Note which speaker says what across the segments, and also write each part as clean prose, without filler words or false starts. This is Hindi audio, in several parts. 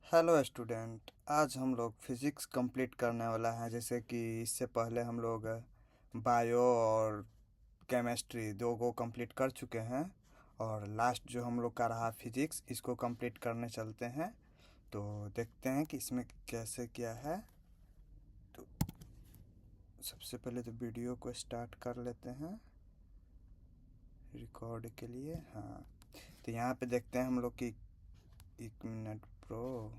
Speaker 1: हेलो स्टूडेंट, आज हम लोग फिज़िक्स कंप्लीट करने वाला है। जैसे कि इससे पहले हम लोग बायो और केमिस्ट्री दो को कंप्लीट कर चुके हैं और लास्ट जो हम लोग का रहा फिज़िक्स, इसको कंप्लीट करने चलते हैं। तो देखते हैं कि इसमें कैसे क्या है। तो सबसे पहले तो वीडियो को स्टार्ट कर लेते हैं रिकॉर्ड के लिए। हाँ, तो यहाँ पे देखते हैं हम लोग की 1 मिनट प्रो।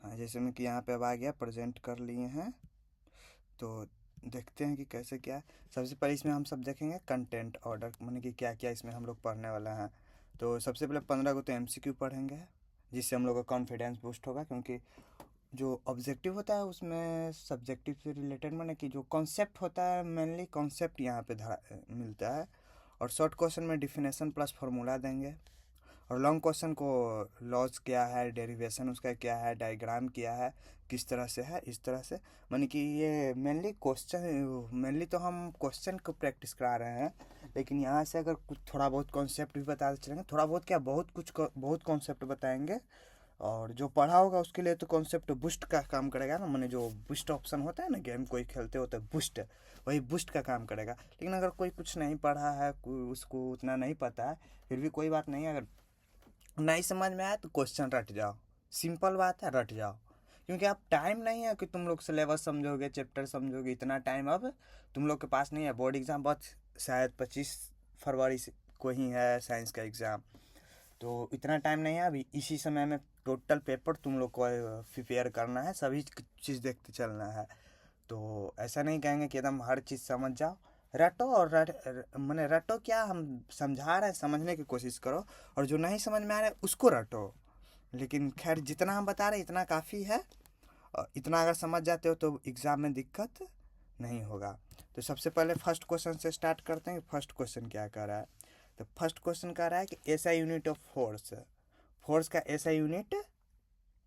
Speaker 1: हाँ, जैसे में कि यहाँ पे अब आ गया, प्रेजेंट कर लिए हैं। तो देखते हैं कि कैसे क्या है। सबसे पहले इसमें हम सब देखेंगे कंटेंट ऑर्डर, माने कि क्या क्या इसमें हम लोग पढ़ने वाला हैं। तो सबसे पहले 15 को तो एमसीक्यू पढ़ेंगे, जिससे हम लोग का कॉन्फिडेंस बूस्ट होगा। क्योंकि जो ऑब्जेक्टिव होता है उसमें सब्जेक्टिव से रिलेटेड, माने कि जो कॉन्सेप्ट होता है, मेनली कॉन्सेप्ट यहाँ पे मिलता है। और शॉर्ट क्वेश्चन में डिफिनेशन प्लस फार्मूला देंगे। और लॉन्ग क्वेश्चन को लॉज क्या है, डेरिवेशन उसका क्या है, डायग्राम क्या है, किस तरह से है, इस तरह से। माने कि ये मेनली तो हम क्वेश्चन को प्रैक्टिस करा रहे हैं। लेकिन यहाँ से अगर कुछ थोड़ा बहुत कॉन्सेप्ट भी बताते चलेंगे, थोड़ा बहुत क्या, बहुत कॉन्सेप्ट बताएंगे। और जो पढ़ा होगा उसके लिए तो कॉन्सेप्ट बूस्ट का काम करेगा ना। मैंने जो बूस्ट ऑप्शन होता है ना, गेम कोई खेलते होते हैं बूस्ट, वही बूस्ट का काम करेगा। लेकिन अगर कोई कुछ नहीं पढ़ा है, उसको उतना नहीं पता है, फिर भी कोई बात नहीं। अगर नहीं समझ में आया तो क्वेश्चन रट जाओ, सिंपल बात है, रट जाओ। क्योंकि अब टाइम नहीं है कि तुम लोग सिलेबस समझोगे, चैप्टर समझोगे, इतना टाइम अब तुम लोग के पास नहीं है। बोर्ड एग्ज़ाम बहुत शायद 25 फरवरी को ही है, साइंस का एग्ज़ाम। तो इतना टाइम नहीं है अभी। इसी समय में टोटल पेपर तुम लोग को प्रिपेयर करना है, सभी चीज़ देखते चलना है। तो ऐसा नहीं कहेंगे कि एकदम हर चीज़ समझ जाओ। रटो और मैंने रटो क्या, हम समझा रहे हैं, समझने की कोशिश करो। और जो नहीं समझ में आ रहा है उसको रटो। लेकिन खैर, जितना हम बता रहे हैं इतना काफ़ी है। और इतना अगर समझ जाते हो तो एग्ज़ाम में दिक्कत नहीं होगा। तो सबसे पहले फर्स्ट क्वेश्चन से स्टार्ट करते हैं। फर्स्ट क्वेश्चन क्या कह रहा है? तो फर्स्ट क्वेश्चन कह रहा है कि SI unit of force, force का एसआई यूनिट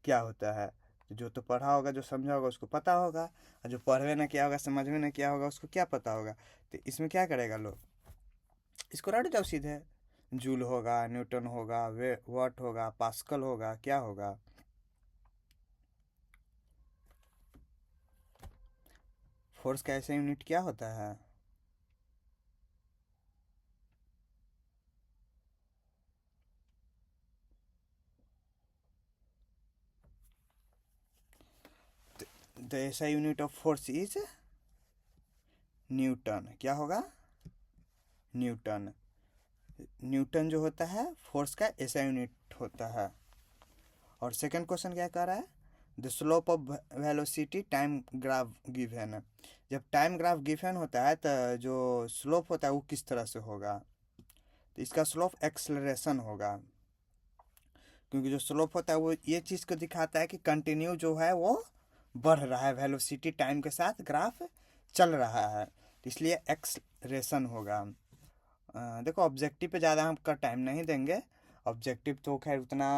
Speaker 1: क्या होता है? तो जो तो पढ़ा होगा, जो समझा होगा उसको पता होगा। और जो पढ़वे ना किया होगा, समझ में ना किया होगा, उसको क्या पता होगा? तो इसमें क्या करेगा लोग, इसको रट जाओ सीधे। जूल होगा, न्यूटन होगा, वे वाट होगा, पास्कल होगा, क्या होगा? फोर्स का ऐसा यूनिट क्या होता है? द ऐसा unit of force is Newton. क्या होगा? न्यूटन। न्यूटन जो होता है फोर्स का ऐसा यूनिट होता है। और सेकंड क्वेश्चन क्या कह रहा है? The slope of velocity time graph given है। जब टाइम ग्राफ गिवन होता है तो जो स्लोप होता है वो किस तरह से होगा? तो इसका स्लोप एक्सलरेशन होगा। क्योंकि जो स्लोप होता है वो ये चीज़ को दिखाता है कि कंटिन्यू जो है वो बढ़ रहा है, वेलोसिटी टाइम के साथ ग्राफ चल रहा है, तो इसलिए एक्सलेशन होगा। देखो, ऑब्जेक्टिव पे ज़्यादा हम का टाइम नहीं देंगे। ऑब्जेक्टिव तो खैर उतना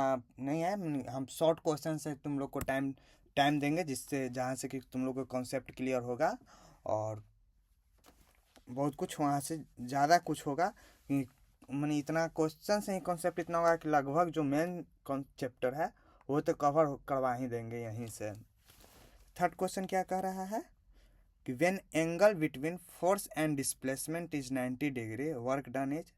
Speaker 1: नहीं है। हम शॉर्ट क्वेश्चन से तुम लोग को टाइम टाइम देंगे, जिससे जहाँ से कि तुम लोग को कॉन्सेप्ट क्लियर होगा। और बहुत कुछ वहाँ से ज़्यादा कुछ होगा कि मैंने इतना क्वेश्चन से ही कॉन्सेप्ट इतना होगा कि लगभग जो मेन चैप्टर है वो तो कवर करवा ही देंगे यहीं से। थर्ड क्वेश्चन क्या कह रहा है कि when angle between force and displacement is 90 degree, work done is.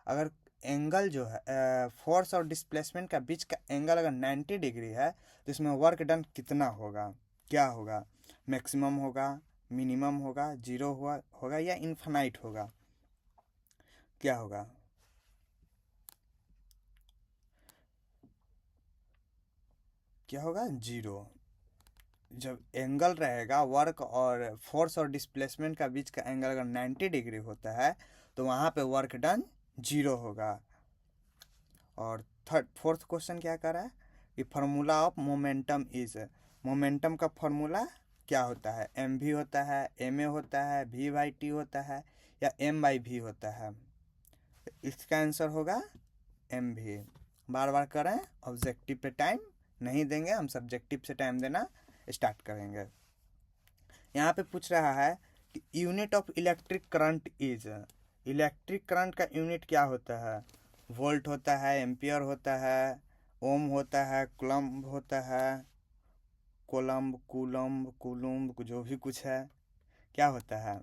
Speaker 1: अगर एंगल जो है फोर्स और डिस्प्लेसमेंट का बीच का एंगल अगर 90 डिग्री है, तो इसमें वर्क डन कितना होगा, क्या होगा? मैक्सिमम होगा, मिनिमम होगा, जीरो होगा या इन्फिनाइट होगा? क्या होगा? क्या होगा? जीरो। जब एंगल रहेगा, वर्क और फोर्स और डिस्प्लेसमेंट का बीच का एंगल अगर 90 डिग्री होता है, तो वहाँ पे वर्क डन जीरो होगा। और थर्ड फोर्थ क्वेश्चन क्या कर रहा है कि formula of momentum is. Momentum का फार्मूला क्या होता है? एम भी होता है, एम ए होता है, वी बाई टी होता है, या एम बाई वी होता है? इसका आंसर होगा एम भी। बार बार करें, ऑब्जेक्टिव पे टाइम नहीं देंगे, हम सब्जेक्टिव से टाइम देना स्टार्ट करेंगे। यहाँ पे पूछ रहा है unit of electric current is, electric current का यूनिट क्या होता है? वोल्ट होता है, एम्पियर होता है, ओम होता है, कूलम्ब होता है, कोलम्ब, कूलम्ब, कूलुम्ब, जो भी कुछ है, क्या होता है?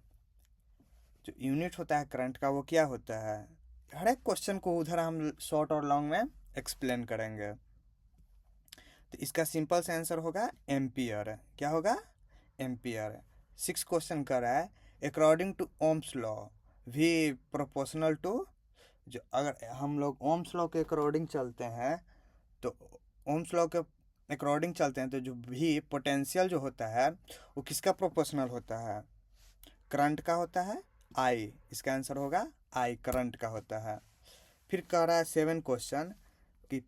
Speaker 1: जो यूनिट होता है करंट का वो क्या होता है? हर एक क्वेश्चन को उधर हम शॉर्ट और लॉन्ग में एक्सप्लेन करेंगे। तो इसका सिंपल सा आंसर होगा एम्पियर। क्या होगा? एम्पियर। 6 क्वेश्चन कर रहा है, अकॉर्डिंग टू ओम्स लॉ भी प्रोपोर्शनल टू, जो अगर हम लोग ओम्स लॉ के अकॉर्डिंग चलते हैं तो ओम्स लॉ के अकॉर्डिंग चलते हैं तो जो भी पोटेंशियल जो होता है वो किसका प्रोपोर्शनल होता है? करंट का होता है, आई। इसका आंसर होगा आई, करंट का होता है। फिर कह रहा है 7 क्वेश्चन कि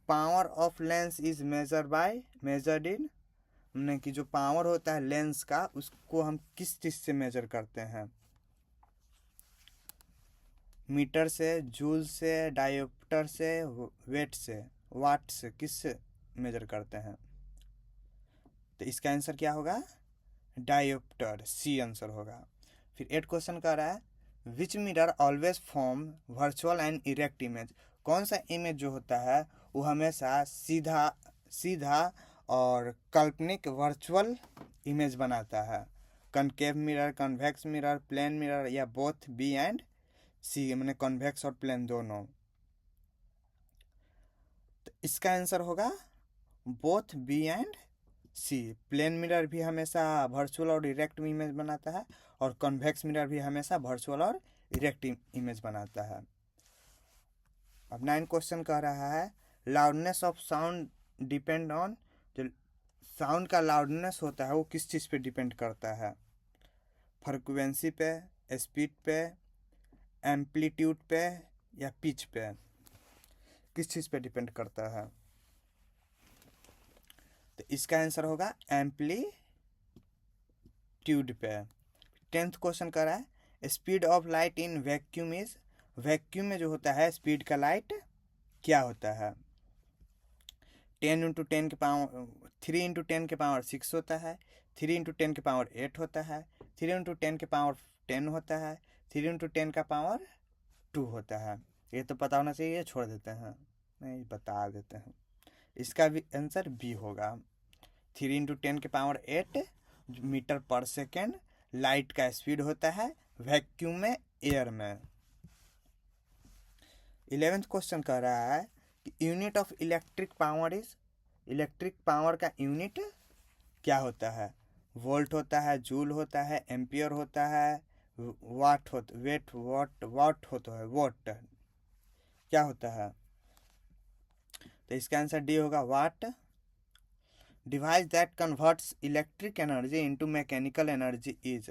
Speaker 1: power of lens is measured in, हमने कि जो पावर होता है लेंस का उसको हम किस चीज़ से मेजर करते हैं? मीटर से, जूल से, डायोप्टर से, वेट से, वाट से, किस से मेजर करते हैं? तो इसका आंसर क्या होगा? डायोप्टर, सी आंसर होगा। फिर 8 क्वेश्चन कर रहा है विच mirror always form virtual and erect image, कौन सा इमेज जो होता है वो हमेशा सीधा सीधा और काल्पनिक वर्चुअल इमेज बनाता है? Concave mirror, convex mirror, plane mirror, या बोथ बी एंड सी, मैंने कन्वेक्स और प्लेन दोनों। तो इसका आंसर होगा both B and C. Plane mirror भी हमेशा वर्चुअल और इरेक्ट इमेज बनाता है और कन्वेक्स मिरर भी हमेशा वर्चुअल और इरेक्ट इमेज बनाता है। अब 9 क्वेश्चन कह रहा है loudness of sound depend on, जो साउंड का लाउडनेस होता है वो किस चीज़ पे डिपेंड करता है? फ्रिक्वेंसी पे, स्पीड पे, एम्पलीट्यूड पे, या पिच पे, किस चीज़ पे डिपेंड करता है? तो इसका आंसर होगा एम्पलीट्यूड पे। 10th क्वेश्चन कर रहा है speed of light in vacuum is, vacuum में जो होता है स्पीड का लाइट क्या होता है? 10 इंटू 10 के पावर 3 इंटू 10 के पावर 6 होता है, 3 इंटू 10 के पावर 8 होता है, 3 इंटू 10 के पावर 10 होता है, 3 इंटू 10 का पावर 2 होता है। ये तो पता होना चाहिए, छोड़ देते हैं, नहीं बता देते हैं। इसका भी आंसर बी होगा। 3 इंटू 10 के पावर 8 मीटर पर सेकेंड लाइट का स्पीड होता है वैक्यूम में, एयर में। 11th क्वेश्चन कह रहा है कि unit of electric power is, electric power का यूनिट क्या होता है? वोल्ट होता है, जूल होता है, एम्पियर होता है, वाट होता, वेट, वाट होता है, वोट, क्या होता है? तो इसका आंसर डी होगा, watt. Device that converts electric energy into mechanical energy is,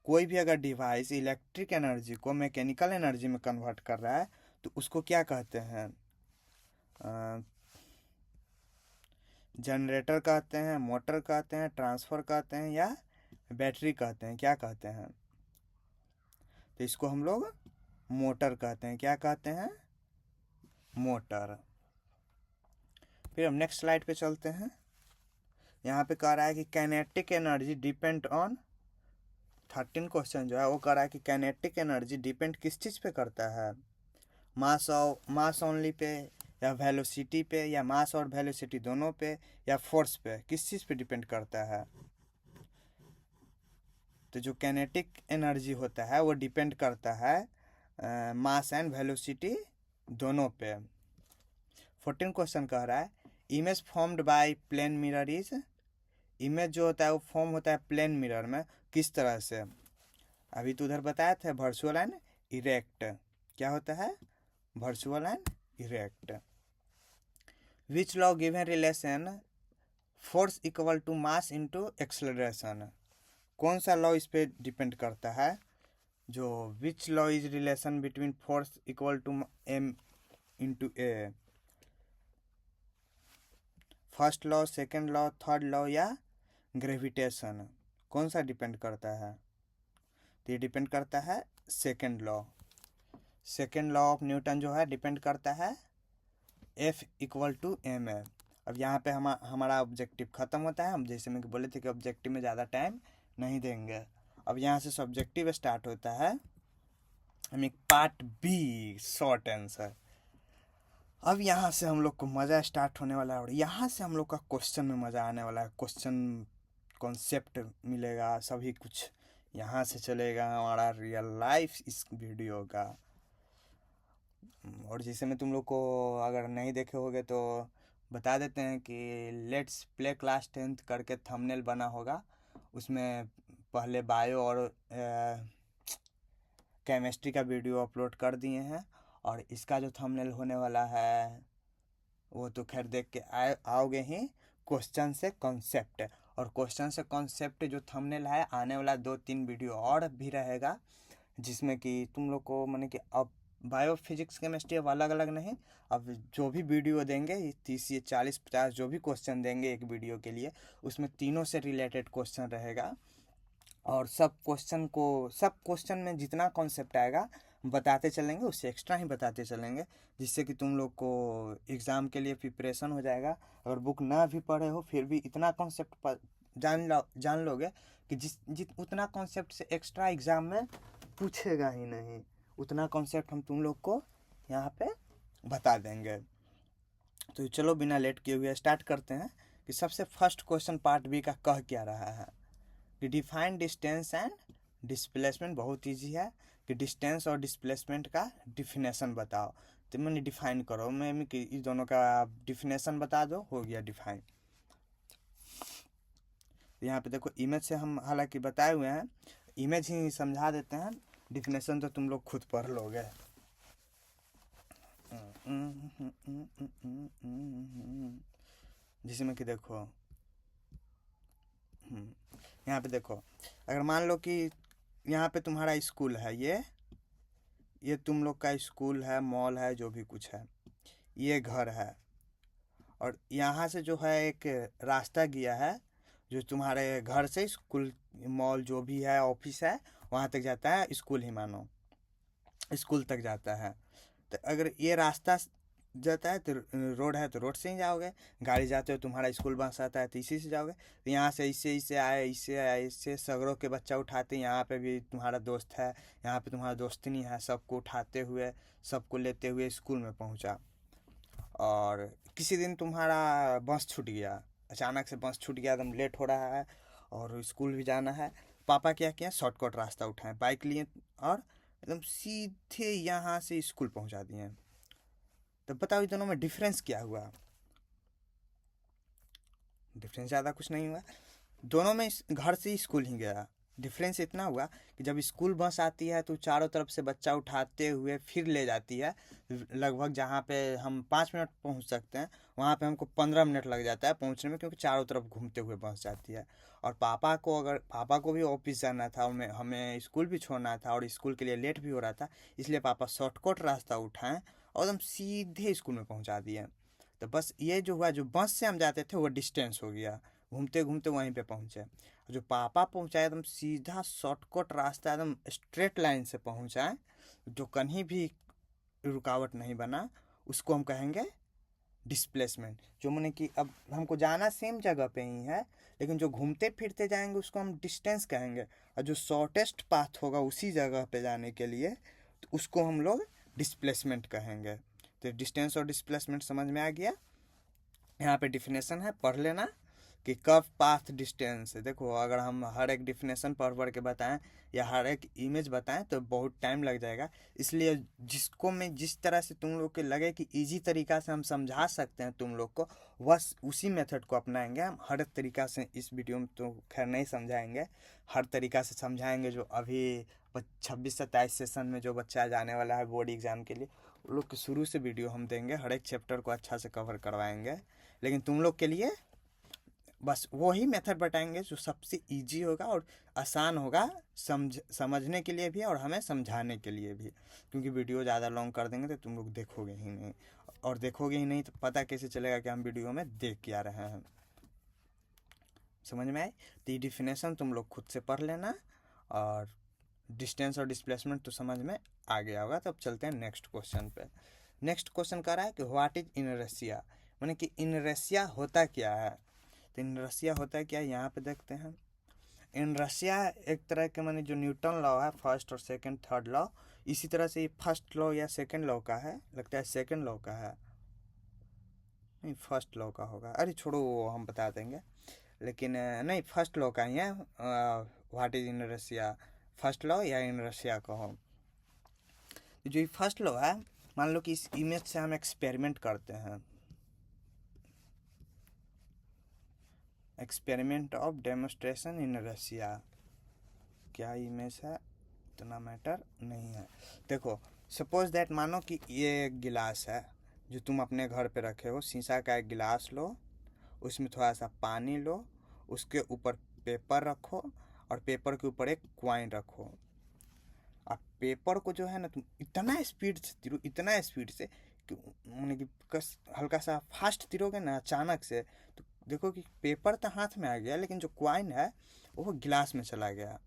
Speaker 1: कोई भी अगर डिवाइस इलेक्ट्रिक एनर्जी को मैकेनिकल एनर्जी में कन्वर्ट कर रहा है तो उसको क्या कहते हैं? जनरेटर कहते हैं, मोटर कहते हैं, ट्रांसफर कहते हैं, या बैटरी कहते हैं, क्या कहते हैं? तो इसको हम लोग मोटर कहते हैं। क्या कहते हैं? मोटर। फिर हम नेक्स्ट स्लाइड पे चलते हैं। यहाँ पे कह रहा है कि kinetic energy depend on, 13 question जो है वो कह रहा है कि काइनेटिक एनर्जी डिपेंड किस चीज़ पे करता है? मास ओनली पे, या वेलोसिटी पे, या मास और वेलोसिटी दोनों पे, या फोर्स पे, किस चीज़ पे डिपेंड करता है? तो जो काइनेटिक एनर्जी होता है वो डिपेंड करता है मास एंड वेलोसिटी दोनों पे। 14 क्वेश्चन कह रहा है image formed by plane mirror is, image जो होता है वो फॉर्म होता है प्लेन मिरर में, किस तरह से? अभी तो उधर बताया था वर्चुअल एंड इरेक्ट। क्या होता है? Virtual and erect. Which law given relation force equal to mass into acceleration, कौन सा लॉ इस पे डिपेंड करता है? जो which law is relation between force equal to M into A, first law, second law, third law, या ग्रेविटेशन, कौन सा डिपेंड करता है? तो ये डिपेंड करता है second law. Second law of Newton जो है डिपेंड करता है F equal to M A. अब यहाँ पे हमारा ऑब्जेक्टिव ख़त्म होता है। हम जैसे मैं बोले थे कि ऑब्जेक्टिव में ज़्यादा टाइम नहीं देंगे। अब यहाँ से सब्जेक्टिव स्टार्ट होता है, हम एक पार्ट बी शॉर्ट आंसर। अब यहाँ से हम लोग को मज़ा स्टार्ट होने वाला है और यहाँ से हम लोग का क्वेश्चन में मज़ा आने वाला है। क्वेश्चन कॉन्सेप्ट मिलेगा, सभी कुछ यहाँ से चलेगा हमारा रियल लाइफ इस वीडियो का। और जिसे में तुम लोग को अगर नहीं देखे होगे तो बता देते हैं कि लेट्स प्ले क्लास 10th करके थंबनेल बना होगा, उसमें पहले बायो और केमिस्ट्री का वीडियो अपलोड कर दिए हैं। और इसका जो थंबनेल होने वाला है वो तो खैर देख के आओगे ही। क्वेश्चन से कॉन्सेप्ट, और क्वेश्चन से कॉन्सेप्ट जो थंबनेल है आने वाला 2-3 वीडियो और भी रहेगा, जिसमें कि तुम लोग को माने कि अब बायो फिजिक्स केमिस्ट्री अब अलग अलग नहीं, अब जो भी वीडियो देंगे 30 या 40-50 जो भी क्वेश्चन देंगे एक वीडियो के लिए, उसमें तीनों से रिलेटेड क्वेश्चन रहेगा। और सब क्वेश्चन में जितना कॉन्सेप्ट आएगा बताते चलेंगे, उससे एक्स्ट्रा ही बताते चलेंगे, जिससे कि तुम लोग को एग्ज़ाम के लिए प्रिपरेशन हो जाएगा। अगर बुक ना भी पढ़े हो फिर भी इतना कॉन्सेप्ट जान लोगे कि उतना कॉन्सेप्ट से एक्स्ट्रा एग्ज़ाम में पूछेगा ही नहीं, उतना कॉन्सेप्ट हम तुम लोग को यहाँ पे बता देंगे। तो चलो बिना लेट किए हुए स्टार्ट करते हैं कि सबसे फर्स्ट क्वेश्चन पार्ट बी का कह क्या रहा है कि डिफाइन डिस्टेंस एंड डिस्प्लेसमेंट। बहुत इजी है कि डिस्टेंस और डिस्प्लेसमेंट का डिफिनेशन बताओ। तो मैंने डिफाइन करो, मैं कि इस दोनों का डिफिनेशन बता दो, हो गया डिफाइन। यहाँ पे देखो इमेज से हम हालांकि बताए हुए हैं, इमेज ही समझा देते हैं, डिफिनेशन तो तुम लोग खुद पढ़ लोगे। जिसमें कि देखो यहाँ पे देखो, अगर मान लो कि यहाँ पे तुम्हारा स्कूल है, ये तुम लोग का स्कूल है, मॉल है, जो भी कुछ है, ये घर है, और यहाँ से जो है एक रास्ता गया है जो तुम्हारे घर से स्कूल, मॉल जो भी है, ऑफिस है, वहाँ तक जाता है, स्कूल ही मानो स्कूल तक जाता है। तो अगर ये रास्ता जाता है तो रोड है तो रोड से ही जाओगे, गाड़ी जाते हो, तुम्हारा स्कूल बस आता है तो इसी से जाओगे। तो यहाँ से इससे आए इससे सगरों के बच्चा उठाते, यहाँ पे भी तुम्हारा दोस्त है, यहाँ पे तुम्हारा दोस्तनी है, सबको उठाते हुए, सबको लेते हुए स्कूल में पहुँचा। और किसी दिन तुम्हारा बस छूट गया, अचानक से बस छूट गया, एकदम लेट हो रहा है और स्कूल भी जाना है। पापा क्या किया, शॉर्टकट रास्ता उठाए, बाइक लिए और एकदम सीधे यहाँ से स्कूल पहुँचा दिए। तो बताओ इस दोनों में डिफरेंस क्या हुआ? डिफरेंस ज़्यादा कुछ नहीं हुआ, दोनों में घर से स्कूल ही गया। डिफरेंस इतना हुआ कि जब स्कूल बस आती है तो चारों तरफ से बच्चा उठाते हुए फिर ले जाती है, लगभग जहाँ पे हम 5 मिनट पहुँच सकते हैं वहाँ पे हमको 15 मिनट लग जाता है पहुँचने में, क्योंकि चारों तरफ घूमते हुए बस जाती है। और पापा को भी ऑफिस जाना था, हमें स्कूल भी छोड़ना था और स्कूल के लिए लेट भी हो रहा था, इसलिए पापा शॉर्टकट रास्ता उठाएं और एकदम सीधे स्कूल में पहुँचा दिए। तो बस ये जो हुआ, जो बस से हम जाते थे वो डिस्टेंस हो गया, घूमते घूमते वहीं पे पहुँचे। जो पापा पहुँचाए एकदम सीधा शॉर्टकट रास्ता, एकदम स्ट्रेट लाइन से पहुँचाए, जो कहीं भी रुकावट नहीं बना, उसको हम कहेंगे डिस्प्लेसमेंट। जो मैंने कि अब हमको जाना सेम जगह पे ही है, लेकिन जो घूमते फिरते जाएंगे उसको हम डिस्टेंस कहेंगे, और जो शॉर्टेस्ट पाथ होगा उसी जगह पे जाने के लिए तो उसको हम लोग डिस्प्लेसमेंट कहेंगे। तो डिस्टेंस और डिस्प्लेसमेंट समझ में आ गया। यहाँ पे डिफिनेशन है, पढ़ लेना कि कर्व पाथ डिस्टेंस। देखो अगर हम हर एक डिफिनेशन पढ़ के बताएं या हर एक इमेज बताएं तो बहुत टाइम लग जाएगा, इसलिए जिसको मैं जिस तरह से तुम लोग के लगे कि इजी तरीका से हम समझा सकते हैं तुम लोग को, बस उसी मेथड को अपनाएंगे हम। हर एक तरीका से इस वीडियो में तो खैर नहीं समझाएंगे, हर तरीका से समझाएंगे। जो अभी 26-27 सेशन में जो बच्चा जाने वाला है बोर्ड एग्जाम के लिए, उन लोग के शुरू से वीडियो हम देंगे, हर एक चैप्टर को अच्छा से कवर करवाएंगे। लेकिन तुम लोग के लिए बस वही मेथड बताएंगे जो सबसे इजी होगा और आसान होगा समझने के लिए भी और हमें समझाने के लिए भी, क्योंकि वीडियो ज़्यादा लॉन्ग कर देंगे तो तुम लोग देखोगे ही नहीं, और देखोगे ही नहीं तो पता कैसे चलेगा कि हम वीडियो में देख क्या रहे हैं। समझ में आए? तो ये डिफिनेशन तुम लोग खुद से पढ़ लेना, और डिस्टेंस और डिस्प्लेसमेंट तो समझ में आ गया होगा। तब चलते हैं नेक्स्ट क्वेश्चन पे। नेक्स्ट क्वेश्चन कह रहा है कि व्हाट इज इनरेशिया, माने कि इनरेशिया होता क्या है। तो इनरेशिया होता है क्या, यहाँ पे देखते हैं। इनर्शिया एक तरह के माने जो न्यूटन लॉ है, फर्स्ट और सेकंड थर्ड लॉ, इसी तरह से ये फर्स्ट लॉ या सेकंड लॉ का है, लगता है सेकंड लॉ का है, नहीं फर्स्ट लॉ का होगा, अरे छोड़ो वो हम बता देंगे, लेकिन नहीं फर्स्ट लॉ का ही है। What is inertia, first law या इनर्शिया का हो। जो ये फर्स्ट लॉ है, मान लो कि इस इमेज से हम एक्सपेरिमेंट करते हैं, एक्सपेरिमेंट ऑफ डेमोस्ट्रेशन इनर्शिया, क्या इमेज है इतना मैटर नहीं है। देखो सपोज दैट, मानो कि ये एक गिलास है जो तुम अपने घर पे रखे हो, शीशा का एक गिलास लो, उसमें थोड़ा सा पानी लो, उसके ऊपर पेपर रखो और पेपर के ऊपर एक क्वाइन रखो। अब पेपर को जो है ना तुम इतना स्पीड से तिरो, इतना स्पीड से कि मैंने कि कस हल्का सा फास्ट तिरोगे ना अचानक से, तो देखो कि पेपर तो हाथ में आ गया, लेकिन जो क्वाइन है वो गिलास में चला गया।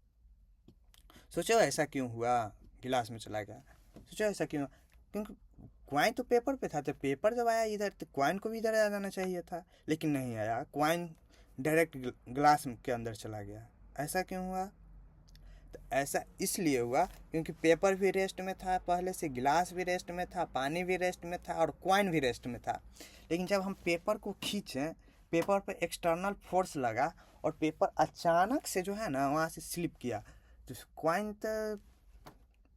Speaker 1: सोचो ऐसा क्यों हुआ, गिलास में चला गया, सोचो ऐसा क्यों, क्योंकि क्वाइन तो पेपर पे था, तो पेपर जब आया इधर तो क्वाइन को भी इधर आ जाना चाहिए था, लेकिन नहीं आया, क्वाइन डायरेक्ट ग्लास के अंदर चला गया। ऐसा क्यों हुआ, तो ऐसा इसलिए हुआ क्योंकि पेपर भी रेस्ट में था पहले से, गिलास भी रेस्ट में था, पानी भी रेस्ट में था और क्वाइन भी रेस्ट में था। लेकिन जब हम पेपर को खींचें, पेपर पर एक्सटर्नल फोर्स लगा और पेपर अचानक से जो है ना वहाँ से स्लिप किया, तो क्वाइन तो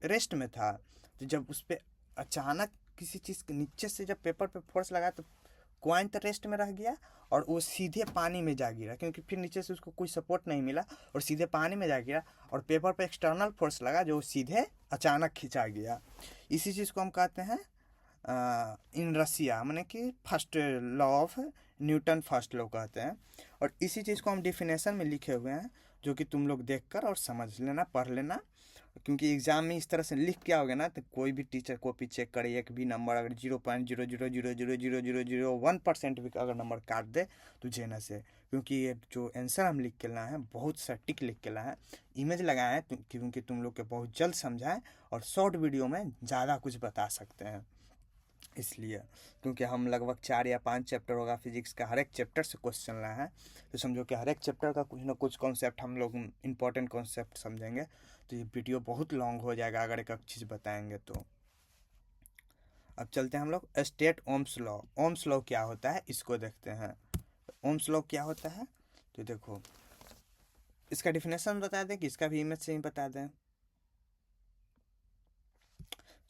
Speaker 1: रेस्ट में था, तो जब उस पर अचानक किसी चीज़ के नीचे से जब पेपर पे फोर्स लगा तो क्वाइन तो रेस्ट में रह गया और वो सीधे पानी में जा गिरा, क्योंकि फिर नीचे से उसको कोई सपोर्ट नहीं मिला और सीधे पानी में जा गिरा, और पेपर पे एक्सटर्नल फोर्स लगा जो सीधे अचानक खिंचा गया। इसी चीज़ को हम कहते हैं इनर्शिया, माने कि first law of Newton, first law कहते हैं। और इसी चीज़ को हम डिफिनेशन में लिखे हुए हैं, जो कि तुम लोग देखकर और समझ लेना, पढ़ लेना, क्योंकि एग्जाम में इस तरह से लिख के आओगे ना तो कोई भी टीचर कॉपी चेक करे, एक भी नंबर अगर 0.0000001% भी अगर नंबर काट दे तो जेना से, क्योंकि ये जो आंसर हम लिख के लाए हैं बहुत सटीक लिख के लाए हैं, इमेज लगाए हैं क्योंकि तुम लोग के बहुत जल्द समझाएं और शॉर्ट वीडियो में ज़्यादा कुछ बता सकते हैं, इसलिए क्योंकि हम लगभग 4 या 5 चैप्टर होगा फिजिक्स का, हर एक चैप्टर से क्वेश्चन लाए हैं, तो समझो कि हर एक चैप्टर का कुछ ना कुछ कॉन्सेप्ट हम लोग इंपॉर्टेंट कॉन्सेप्ट समझेंगे, तो ये वीडियो बहुत लॉन्ग हो जाएगा अगर एक चीज़ बताएंगे तो। अब चलते हैं हम लोग state Ohm's law. Ohm's law क्या होता है इसको देखते हैं। ओम्स लॉ क्या होता है, तो देखो इसका डिफिनेशन बता दें कि इसका भी इमेज से ही बता दें।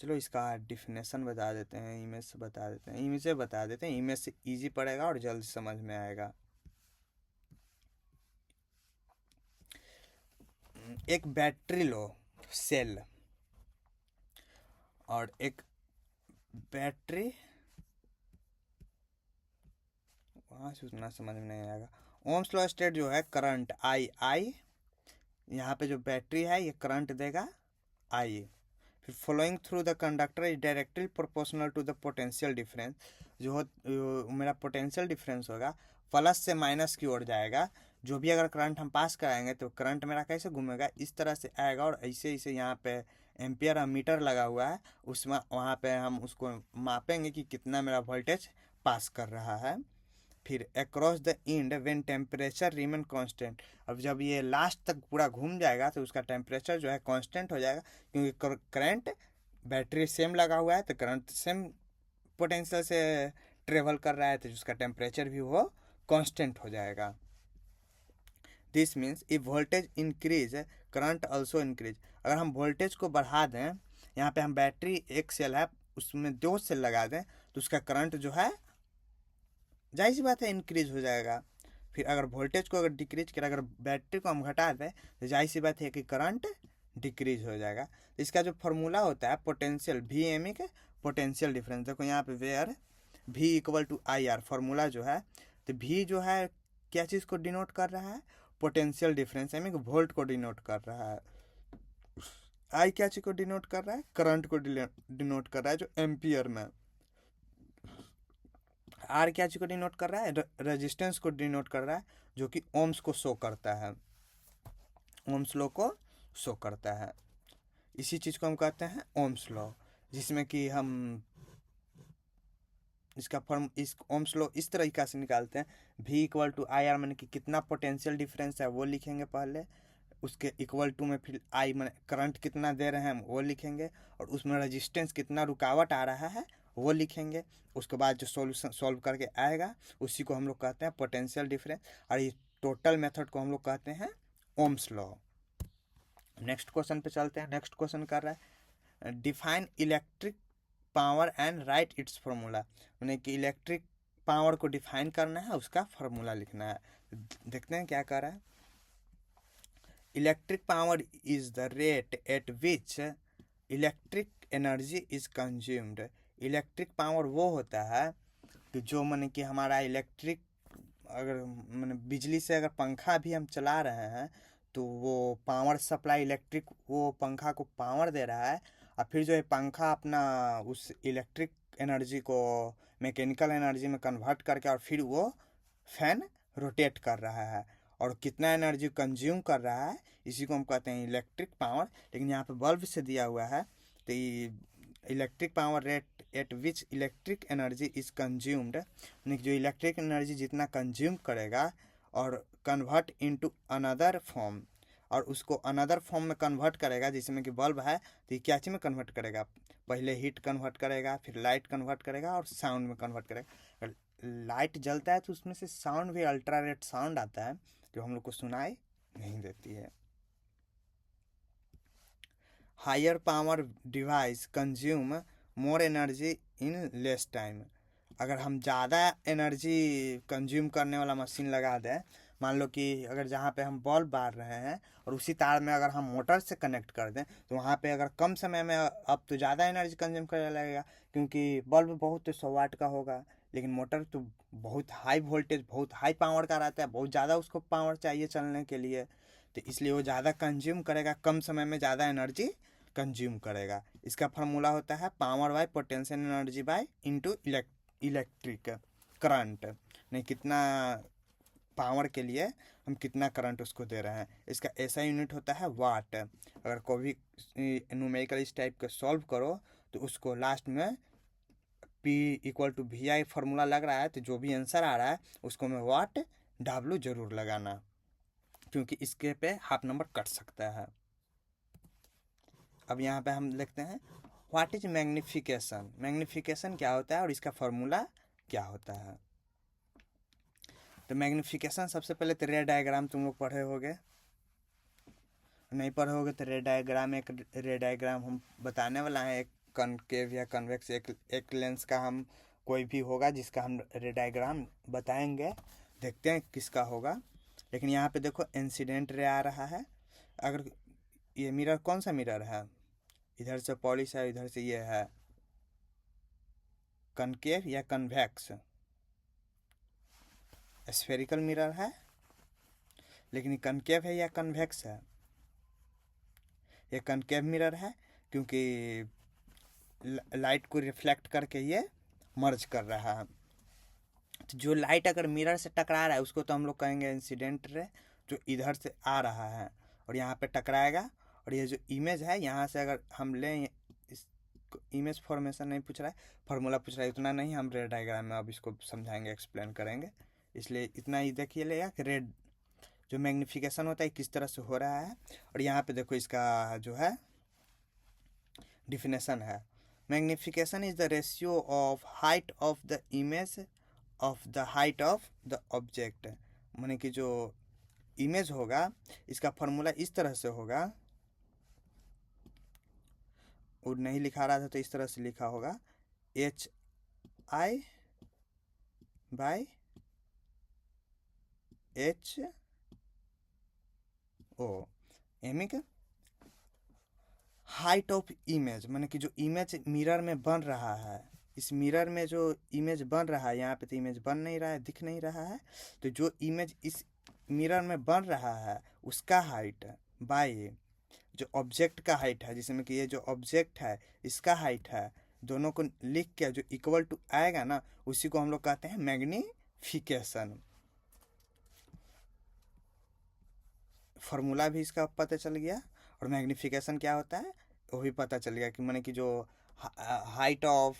Speaker 1: चलो इसका डिफिनेशन बता देते हैं, इमेज से बता देते हैं, इमेज से बता देते हैं, इमेज से इजी पड़ेगा और जल्दी समझ में आएगा। एक बैटरी लो सेल और एक बैटरी, वहाँ से उतना समझ में नहीं आएगा। ओम्स लॉ स्टेट जो है करंट आई, यहाँ पे जो बैटरी है ये करंट देगा आई, फिर flowing through the conductor is directly proportional to the potential difference, जो मेरा पोटेंशियल डिफरेंस होगा प्लस से माइनस की ओर जाएगा, जो भी अगर करंट हम पास कराएंगे तो करंट मेरा कैसे घूमेगा, इस तरह से आएगा, और ऐसे ऐसे यहाँ पे एम्पियर मीटर लगा हुआ है, उसमें वहाँ पे हम उसको मापेंगे कि कितना मेरा वोल्टेज पास कर रहा है। फिर across the end when temperature remain constant, अब जब ये लास्ट तक पूरा घूम जाएगा तो उसका टेम्परेचर जो है कांस्टेंट हो जाएगा, क्योंकि करंट बैटरी सेम लगा हुआ है तो करंट सेम पोटेंशियल से ट्रेवल कर रहा है, तो उसका टेम्परेचर भी वो कांस्टेंट हो जाएगा। This means if voltage increase current also increase, अगर हम वोल्टेज को बढ़ा दें, यहाँ पे हम बैटरी एक सेल है उसमें 2 सेल लगा दें तो उसका करंट जो है जाहिर सी बात है इंक्रीज हो जाएगा। फिर अगर वोल्टेज को अगर डिक्रीज करें, अगर बैटरी को हम घटा दें तो जाहिर सी बात है कि करंट डिक्रीज हो जाएगा। तो इसका जो फॉर्मूला होता है पोटेंशियल वी एम के पोटेंशियल डिफरेंस, देखो यहाँ पे where V equal to I R, formula जो है, तो वी जो है क्या चीज़ को डिनोट कर रहा है, पोटेंशियल डिफरेंस यानी कि वोल्ट को डिनोट कर रहा है। आई क्या चीज़ को डिनोट कर रहा है, करंट को डिनोट कर रहा है जो एम्पियर में। आर क्या चीज़ को डिनोट कर रहा है, रेजिस्टेंस को डिनोट कर रहा है, जो कि ओम्स को शो करता है, ओम्स लॉ को शो करता है। इसी चीज़ को हम कहते हैं ओम्स लॉ, जिसमें कि हम इसका फॉर्म इस ओम्स लॉ इस तरीका से निकालते हैं, V equal to I R, मैंने कि कितना पोटेंशियल डिफरेंस है वो लिखेंगे पहले, उसके इक्वल टू में फिर आई मैंने करंट कितना दे रहे हैं हम वो लिखेंगे, और उसमें रेजिस्टेंस कितना रुकावट आ रहा है वो लिखेंगे। उसके बाद जो सॉल्यूशन सॉल्व करके आएगा उसी को हम लोग कहते हैं पोटेंशियल डिफरेंस, और ये टोटल मेथड को हम लोग कहते हैं ओम्स लॉ। नेक्स्ट क्वेश्चन पे चलते हैं। नेक्स्ट क्वेश्चन कर रहा है define electric power and right it's formula, यानी कि इलेक्ट्रिक पावर को डिफाइन करना है, उसका फॉर्मूला लिखना है। देखते हैं क्या कर रहा है। Electric power is the rate at which electric energy is consumed. Electric power वो होता है कि जो माने कि हमारा इलेक्ट्रिक, अगर मैंने बिजली से अगर पंखा भी हम चला रहे हैं तो वो पावर सप्लाई इलेक्ट्रिक, वो पंखा को पावर दे रहा है, और फिर जो है पंखा अपना उस इलेक्ट्रिक एनर्जी को मैकेनिकल एनर्जी में कन्वर्ट करके और फिर वो फैन रोटेट कर रहा है, और कितना एनर्जी कंज्यूम कर रहा है इसी को हम कहते हैं इलेक्ट्रिक पावर। लेकिन यहाँ पे बल्ब से दिया हुआ है तो electric power rate at which electric energy is consumed, यानी जो इलेक्ट्रिक एनर्जी जितना कंज्यूम करेगा और कन्वर्ट इनटू अनदर फॉर्म, और उसको अनदर फॉर्म में कन्वर्ट करेगा। जिसमें कि बल्ब है तो ये क्या चीज़ में कन्वर्ट करेगा, पहले हीट कन्वर्ट करेगा, फिर लाइट कन्वर्ट करेगा और साउंड में कन्वर्ट करेगा। लाइट जलता है तो उसमें से साउंड भी अल्ट्रा रेड साउंड आता है जो हम लोग को सुनाई नहीं देती है। Higher power device consume more energy in less time. अगर हम ज़्यादा एनर्जी कंज्यूम करने वाला मशीन लगा दें, मान लो कि अगर जहाँ पे हम बल्ब बार रहे हैं और उसी तार में अगर हम मोटर से कनेक्ट कर दें तो वहाँ पे अगर कम समय में अब तो ज़्यादा एनर्जी कंज्यूम करने लगेगा, क्योंकि बल्ब बहुत 100 वाट का होगा, लेकिन मोटर तो बहुत हाई वोल्टेज बहुत हाई पावर का रहता है, बहुत ज़्यादा उसको पावर चाहिए चलने के लिए, तो इसलिए वो ज़्यादा कंज्यूम करेगा, कम समय में ज़्यादा एनर्जी कंज्यूम करेगा। इसका फार्मूला होता है power bye potential energy by into electric current, नहीं कितना पावर के लिए हम कितना करंट उसको दे रहे हैं। इसका ऐसा यूनिट होता है वाट। अगर कोई भी न्यूमेरिकल इस टाइप का सॉल्व करो तो उसको लास्ट में P equal to V I formula लग रहा है, तो जो भी आंसर आ रहा है उसको में वाट W जरूर लगाना, क्योंकि इसके पे हाफ नंबर कट सकता है। अब यहाँ पे हम लिखते हैं व्हाट इज मैग्निफिकेशन। मैग्निफिकेशन क्या होता है और इसका फार्मूला क्या होता है। तो मैग्निफिकेशन सबसे पहले तो रे डायग्राम तुम लोग पढ़े होगे, नहीं पढ़े होगे तो रे डायग्राम, एक रे डायग्राम हम बताने वाला है, एक कनकेव या कन्वेक्स, एक लेंस का हम कोई भी होगा जिसका हम रे डायग्राम बताएंगे, देखते हैं किसका होगा। लेकिन यहाँ पे देखो इंसिडेंट रे आ रहा है। अगर ये मिरर कौन सा मिरर है, इधर से पॉलिश है, इधर से ये है कनकेव या कन्वेक्स, स्फेरिकल मिरर है, लेकिन कनकेव है या कन्वेक्स है, ये कनकेव मिरर है, क्योंकि लाइट को रिफ्लेक्ट करके ये मर्ज कर रहा है। तो जो लाइट अगर मिरर से टकरा रहा है उसको तो हम लोग कहेंगे इंसिडेंट रे, जो इधर से आ रहा है और यहाँ पे टकराएगा। और ये जो इमेज है यहाँ से अगर हम लें, इस इमेज फॉर्मेशन नहीं पूछ रहा है, फार्मूला पूछ रहा है, इतना नहीं, हम रेड डायग्राम में अब इसको समझाएंगे, एक्सप्लेन करेंगे, इसलिए इतना ही देखिए लेगा कि रेड जो मैग्निफिकेशन होता है किस तरह से हो रहा है। और यहाँ पे देखो इसका जो है डिफिनेशन है, magnification is the ratio of height of the image of the height of the object. माने कि जो इमेज होगा इसका फार्मूला इस तरह से होगा, वो नहीं लिखा रहा था तो इस तरह से लिखा होगा HI बाय HO, यानी कि हाइट ऑफ इमेज, माने कि जो इमेज मिरर में बन रहा है, इस मिरर में जो इमेज बन रहा है, यहाँ पे तो इमेज बन नहीं रहा है, दिख नहीं रहा है, तो जो इमेज इस मिरर में बन रहा है उसका हाइट बाय जो ऑब्जेक्ट का हाइट है, जिसमें कि ये जो ऑब्जेक्ट है इसका हाइट है, दोनों को लिख के जो इक्वल टू आएगा ना उसी को हम लोग कहते हैं मैग्निफिकेशन। फार्मूला भी इसका पता चल गया और मैग्निफिकेशन क्या होता है वो भी पता चल गया कि माने कि जो height of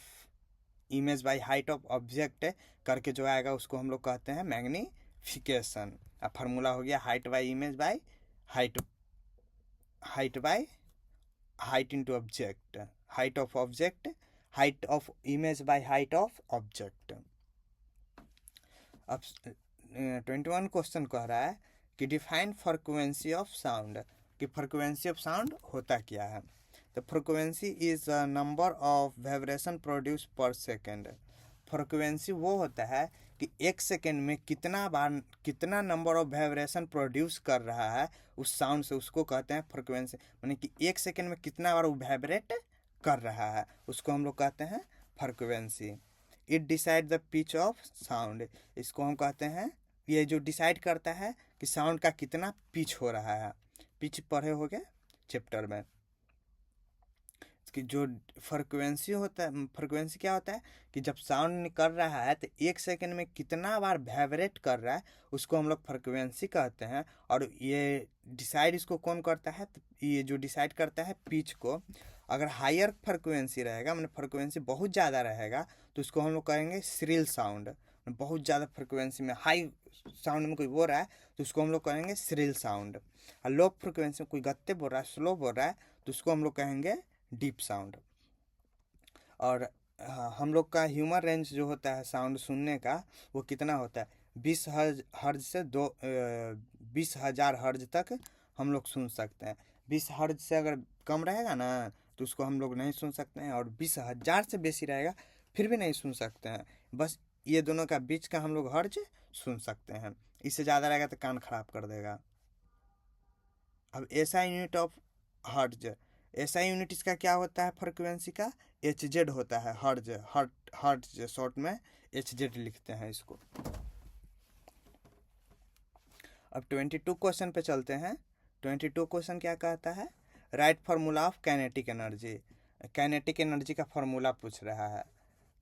Speaker 1: image by height of object करके जो आएगा उसको हम लोग कहते हैं मैग्निफिकेशन। अब फार्मूला हो गया height bye image by height height by height into object, height of object, height of image by height of object. अब 21 क्वेश्चन कह रहा है कि डिफाइन फ्रीक्वेंसी ऑफ साउंड, कि फ्रीक्वेंसी ऑफ साउंड होता क्या है। तो frequency is number of vibration produce पर सेकेंड। फ्रीक्वेंसी वो होता है कि एक सेकेंड में कितना बार कितना नंबर ऑफ वाइब्रेशन प्रोड्यूस कर रहा है उस साउंड से, उसको कहते हैं फ्रीक्वेंसी। माने कि एक सेकेंड में कितना बार वो वाइब्रेट कर रहा है उसको हम लोग कहते हैं frequency. It decide the pitch of sound, इसको हम कहते हैं, ये जो डिसाइड करता है कि साउंड का कितना पिच हो रहा है। पिच पढ़े हो गए चैप्टर में कि जो फ्रीक्वेंसी होता है, फ्रीक्वेंसी क्या होता है कि जब साउंड निकल रहा है तो एक सेकंड में कितना बार वाइब्रेट कर रहा है उसको हम लोग फ्रीक्वेंसी कहते हैं। और ये डिसाइड इसको कौन करता है, तो ये जो डिसाइड करता है पिच को, अगर हायर फ्रीक्वेंसी रहेगा मतलब फ्रीक्वेंसी बहुत ज़्यादा रहेगा तो उसको हम लोग कहेंगे श्रिल साउंड। बहुत ज़्यादा फ्रीक्वेंसी में हाई साउंड में कोई बोल रहा है तो उसको हम लोग कहेंगे श्रिल साउंड। और लो फ्रीक्वेंसी में कोई गत्ते बोल रहा है, स्लो बोल रहा है, तो उसको हम लोग कहेंगे डीप साउंड। और हम लोग का ह्यूमर रेंज जो होता है साउंड सुनने का वो कितना होता है, 20 हर्ज से 20,000 हर्ज तक हम लोग सुन सकते हैं। 20 हर्ज से अगर कम रहेगा ना तो उसको हम लोग नहीं सुन सकते हैं, और 20,000 से बेसी रहेगा फिर भी नहीं सुन सकते हैं। बस ये दोनों का बीच का हम लोग हर्ज सुन सकते हैं, इससे ज़्यादा रहेगा तो कान खराब कर देगा। अब ऐसा यूनिट ऑफ हर्ज, ऐसा यूनिट इसका क्या होता है फ्रीक्वेंसी का, HZ होता है। हर्ज, हर्ज शॉर्ट में HZ लिखते हैं इसको। अब 22 क्वेश्चन पे चलते हैं। 22 क्वेश्चन क्या कहता है, right formula of kinetic energy. Kinetic energy का फार्मूला पूछ रहा है।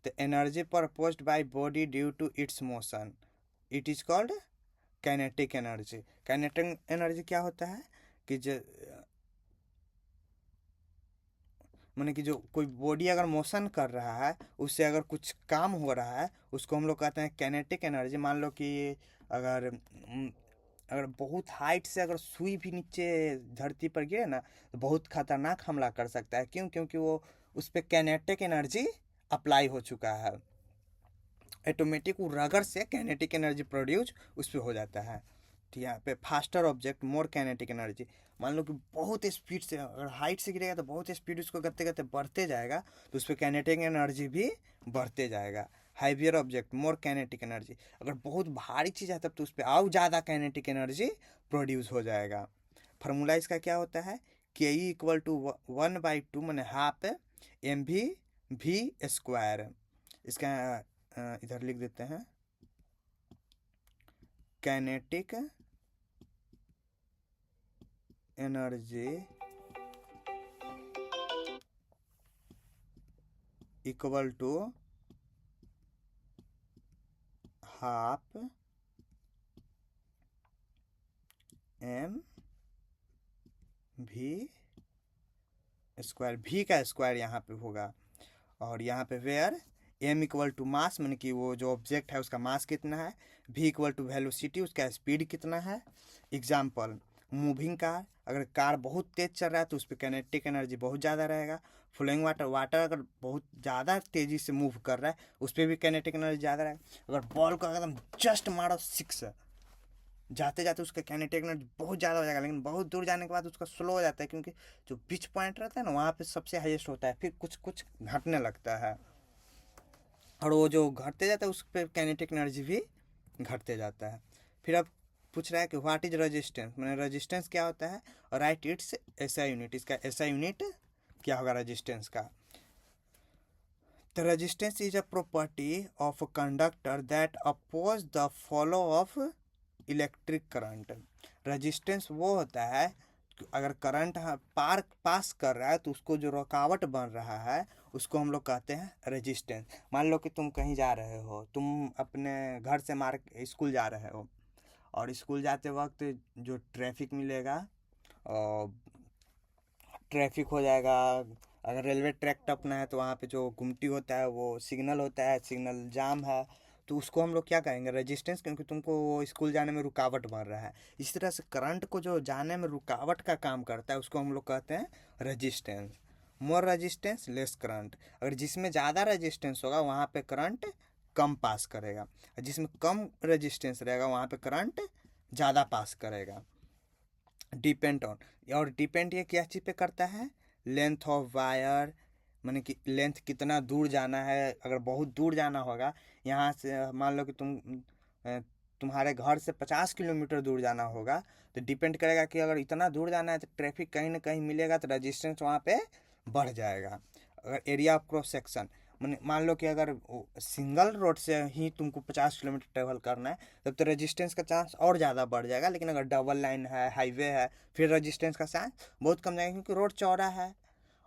Speaker 1: तो energy proposed by body due to its motion, it is called kinetic energy. Kinetic energy क्या होता है कि जो माने कि जो कोई बॉडी अगर मोशन कर रहा है उससे अगर कुछ काम हो रहा है उसको हम लोग कहते हैं काइनेटिक एनर्जी। मान लो कि अगर अगर बहुत हाइट से अगर सुई भी नीचे धरती पर गिरे ना तो बहुत खतरनाक हमला कर सकता है। क्यों? क्योंकि वो उस पर काइनेटिक एनर्जी अप्लाई हो चुका है। ऑटोमेटिक वो रगड़ से काइनेटिक एनर्जी प्रोड्यूस उस पर हो जाता है। तो यहाँ पे फास्टर ऑब्जेक्ट मोर काइनेटिक एनर्जी। मान लो कि बहुत स्पीड से अगर हाइट से गिरेगा तो बहुत स्पीड उसको करते करते बढ़ते जाएगा तो उस पर काइनेटिक एनर्जी भी बढ़ते जाएगा। हैवियर ऑब्जेक्ट मोर काइनेटिक एनर्जी, अगर बहुत भारी चीज़ है तब तो उस पर और ज़्यादा काइनेटिक एनर्जी प्रोड्यूस हो जाएगा। फार्मूला इसका क्या होता है, KE इक्वल टू 1/2 मैंने हाफ mv/v²। इसका इधर लिख देते हैं, kinetic energy equal to half mv²। भी का स्क्वायर यहाँ पे होगा, और यहाँ पे where m equal to mass, मैंने कि वो जो ऑब्जेक्ट है उसका मास कितना है, v इक्वल टू वेलोसिटी, उसका स्पीड कितना है। एग्जाम्पल, मूविंग कार, अगर कार बहुत तेज चल रहा है तो उस पर काइनेटिक एनर्जी बहुत ज़्यादा रहेगा। फ्लोइंग वाटर, वाटर अगर बहुत ज़्यादा तेज़ी से मूव कर रहा है उस पर भी काइनेटिक एनर्जी ज़्यादा रहेगा। अगर बॉल को एकदम जस्ट मारो 6, जाते जाते उसका काइनेटिक एनर्जी बहुत ज़्यादा हो जाएगा, लेकिन बहुत दूर जाने के बाद उसका स्लो हो जाता है, क्योंकि जो पिच पॉइंट रहता है ना वहाँ पे सबसे हाईएस्ट होता है, फिर कुछ कुछ घटने लगता है, और वो जो घटते जाता है उस पर काइनेटिक एनर्जी भी घटते जाता है। फिर अब पूछ रहा है कि व्हाट इज रेजिस्टेंस, मैंने रेजिस्टेंस क्या होता है, और राइट इट्स SI यूनिट। इसका SI यूनिट क्या होगा रेजिस्टेंस का। The resistance is a property of a conductor that oppose the flow of electric current। Resistance वो होता है अगर करंट पास कर रहा है तो उसको जो रुकावट बन रहा है उसको हम लोग कहते हैं रेजिस्टेंस। मान लो कि तुम कहीं जा रहे हो, तुम अपने घर से स्कूल जा रहे हो, और स्कूल जाते वक्त जो ट्रैफिक मिलेगा और ट्रैफिक हो जाएगा। अगर रेलवे ट्रैक टपना है तो वहाँ पे जो गुमटी होता है वो सिग्नल होता है, सिग्नल जाम है तो उसको हम लोग क्या कहेंगे, रेजिस्टेंस, क्योंकि तुमको वो स्कूल जाने में रुकावट बन रहा है। इस तरह से करंट को जो जाने में रुकावट का काम करता है उसको हम लोग कहते हैं resistance. More resistance less current, अगर जिसमें ज़्यादा रेजिस्टेंस होगा वहाँ पे करंट कम पास करेगा, और जिसमें कम रेजिस्टेंस रहेगा वहाँ पे करंट ज़्यादा पास करेगा। डिपेंड ऑन, और डिपेंड ये क्या चीज़ पे करता है, लेंथ ऑफ वायर, माने कि लेंथ कितना दूर जाना है। अगर बहुत दूर जाना होगा, यहाँ से मान लो कि तुम्हारे घर से 50 किलोमीटर दूर जाना होगा, तो डिपेंड करेगा कि अगर इतना दूर जाना है तो ट्रैफिक कहीं ना कहीं मिलेगा, तो रेजिस्टेंस वहाँ पे बढ़ जाएगा। अगर एरिया ऑफ क्रॉस सेक्शन, मान लो कि अगर सिंगल रोड से ही तुमको 50 किलोमीटर ट्रेवल करना है, तब तो रेजिस्टेंस का चांस और ज़्यादा बढ़ जाएगा। लेकिन अगर डबल लाइन है, हाईवे है, फिर रेजिस्टेंस का चांस बहुत कम जाएगा, क्योंकि रोड चौड़ा है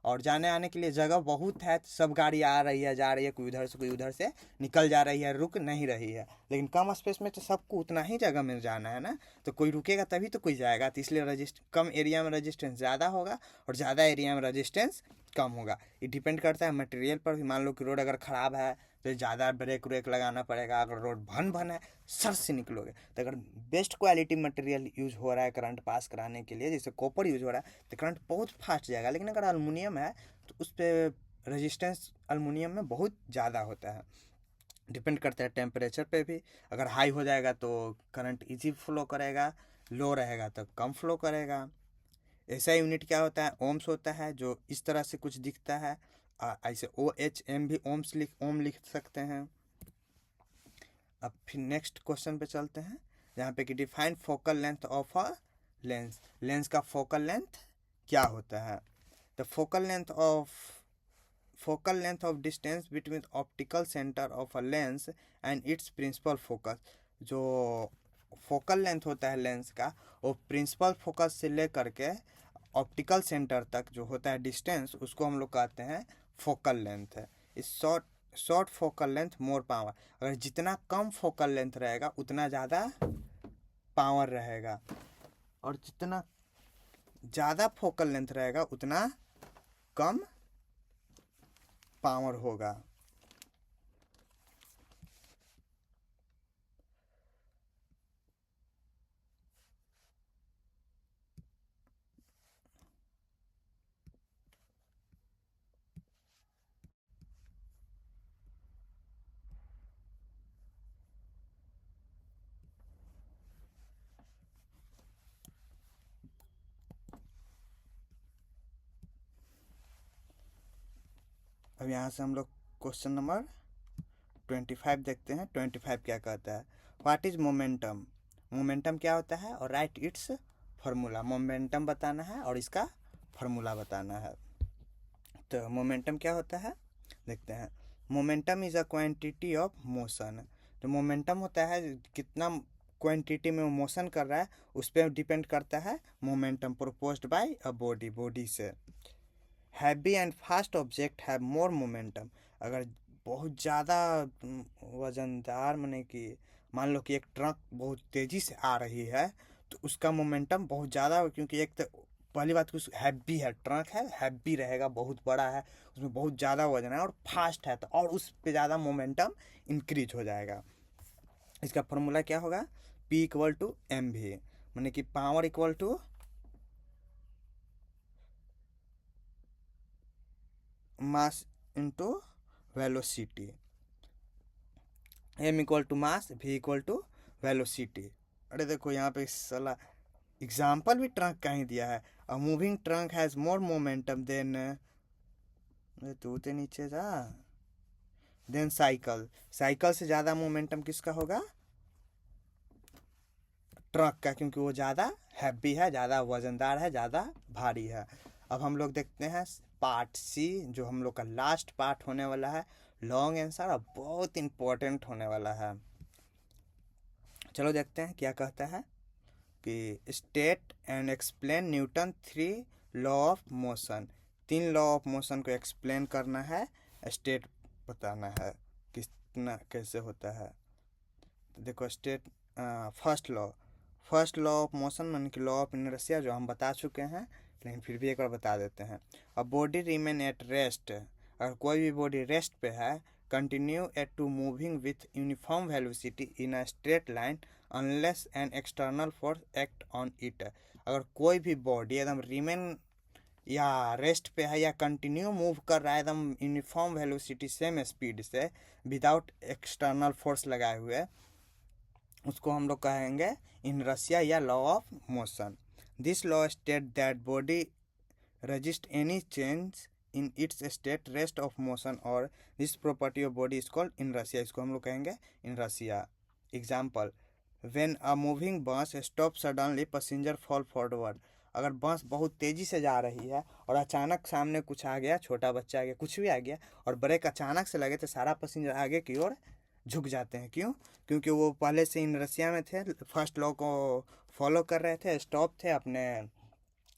Speaker 1: और जाने आने के लिए जगह बहुत है। तो सब गाड़ी आ रही है, जा रही है, कोई उधर से कोई उधर से निकल जा रही है, रुक नहीं रही है। लेकिन कम स्पेस में तो सबको उतना ही जगह में जाना है ना, तो कोई रुकेगा तभी तो कोई जाएगा। तो इसलिए कम एरिया में रेजिस्टेंस ज़्यादा होगा और ज़्यादा एरिया में रेजिस्टेंस कम होगा। ये डिपेंड करता है मटेरियल पर भी। मान लो कि रोड अगर ख़राब है तो ज़्यादा ब्रेक व्रेक लगाना पड़ेगा। अगर रोड भन है, सर से निकलोगे, तो अगर बेस्ट क्वालिटी मटेरियल यूज हो रहा है करंट पास कराने के लिए, जैसे कॉपर यूज हो रहा है, तो करंट बहुत फास्ट जाएगा। लेकिन अगर अल्मुनियम है तो उस पर रेजिस्टेंस अल्मुनियम में बहुत ज़्यादा होता है। डिपेंड करता है टेम्परेचर पे भी। अगर हाई हो जाएगा तो करंट इजी फ्लो करेगा, लो रहेगा तो कम फ्लो करेगा। ऐसा यूनिट क्या होता है, ओम्स होता है, जो इस तरह से कुछ दिखता है। ऐसे OHM भी ओम लिख सकते हैं। अब फिर नेक्स्ट क्वेश्चन पे चलते हैं, जहाँ पे कि define focal length of a lens. Lens का फोकल लेंथ क्या होता है। The focal length of distance between optical centre of a lens and its principal focus. जो फोकल लेंथ होता है लेंस का, वो प्रिंसिपल फोकस से लेकर के ऑप्टिकल सेंटर तक जो होता है डिस्टेंस, उसको हम लोग कहते हैं फोकल लेंथ है। इस short focal length more power, अगर जितना कम फोकल लेंथ रहेगा उतना ज़्यादा पावर रहेगा, और जितना ज़्यादा फोकल लेंथ रहेगा उतना कम पावर होगा। अब यहाँ से हम लोग क्वेश्चन नंबर 25 देखते हैं। 25 क्या कहता है, व्हाट इज मोमेंटम। मोमेंटम क्या होता है, और राइट इट्स फार्मूला। मोमेंटम बताना है और इसका फार्मूला बताना है। तो मोमेंटम क्या होता है देखते हैं। Momentum is a quantity of motion. तो मोमेंटम होता है कितना क्वांटिटी में मोशन कर रहा है, उस पर डिपेंड करता है momentum proposed by a body से। Heavy and fast object have more momentum. अगर बहुत ज़्यादा वजनदार, माने कि मान लो कि एक ट्रक बहुत तेज़ी से आ रही है, तो उसका मोमेंटम बहुत ज़्यादा हो, क्योंकि एक तो पहली बात कुछ हैवी है, ट्रक है, हैवी रहेगा, बहुत बड़ा है, उसमें बहुत ज़्यादा वजन है और फास्ट है, तो और उस पर ज़्यादा मोमेंटम इंक्रीज हो जाएगा। इसका फॉर्मूला क्या होगा, P=mv, माने कि power equal to mass into velocity. M=, mass, V=, velocity. अरे देखो यहाँ पे साला एग्जाम्पल भी ट्रक का ही दिया है। A moving trunk has more momentum than, तू तो नीचे जा, देन साइकिल। साइकिल से ज़्यादा मोमेंटम किसका होगा, ट्रक का, क्योंकि वो ज़्यादा हैवी है, ज़्यादा वजनदार है, ज़्यादा भारी है। अब हम लोग देखते हैं पार्ट C, जो हम लोग का लास्ट पार्ट होने वाला है, लॉन्ग आंसर, और बहुत इंपॉर्टेंट होने वाला है। चलो देखते हैं क्या कहता है कि state and explain Newton 3 law of motion. 3 law of motion को एक्सप्लेन करना है, स्टेट बताना है कितना कैसे होता है। तो देखो state, first law of motion माने कि लॉ ऑफ इनर्शिया, जो हम बता चुके हैं, लेकिन फिर भी एक बार बता देते हैं। अब बॉडी रिमेन एट रेस्ट, अगर कोई भी बॉडी रेस्ट पे है continue to moving with uniform velocity in a straight line unless an external force act on it। अगर कोई भी बॉडी एकदम रिमेन या रेस्ट पे है या कंटिन्यू मूव कर रहा है एकदम यूनिफॉर्म वेलोसिटी सेम स्पीड से विदाउट एक्सटर्नल फोर्स लगाए हुए, उसको हम लोग कहेंगे इनर्शिया या law of motion. This law state that body resist any change in its state rest of motion और this property of body is called inertia। इसको हम लोग कहेंगे inertia। Example, when a moving bus stops suddenly passenger fall forward। अगर बस बहुत तेजी से जा रही है और अचानक सामने कुछ आ गया, छोटा बच्चा आ गया, कुछ भी आ गया और ब्रेक अचानक से लगे तो सारा पैसेंजर आगे की ओर झुक जाते हैं। क्यों? क्योंकि वो पहले से इनर्शिया में थे, फर्स्ट लॉ को फॉलो कर रहे थे, स्टॉप थे, अपने